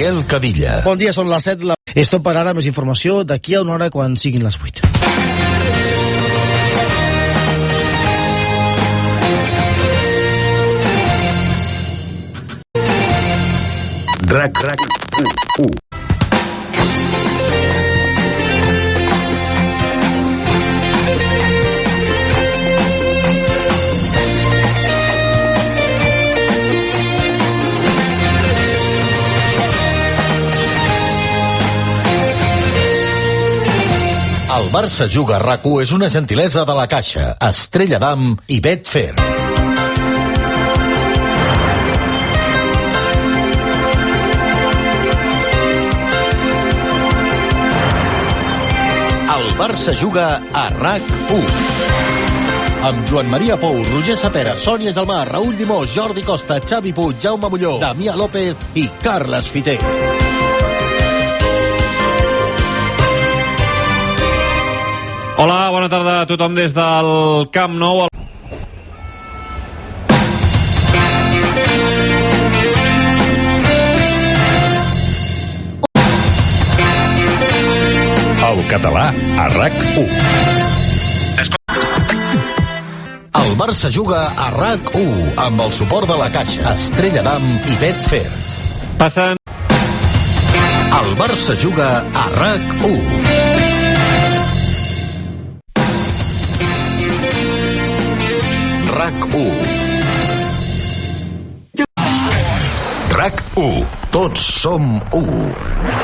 Biel Cadilla. Bon dia, són les 7. És tot per ara, més informació d'aquí a una hora quan siguin les 8. RAC1. El Barça Juga RAC1 és una gentilesa de la Caixa, Estrella d'Am i Betfair. El Barça Juga a RAC1. Amb Joan Maria Pou, Roger Sapera, Sònia Gelmà, Raül Llimó, Jordi Costa, Xavi Puig, Jaume Molló, Damià López i Carles Fiter. Hola, bona tarda a tothom des del Camp Nou. El català a RAC1. El Barça Juga a RAC1 amb el suport de la Caixa, Estrella d'Am i Betfair. Passen. El Barça Juga a RAC1. RAC1. RAC1. Tots som 1.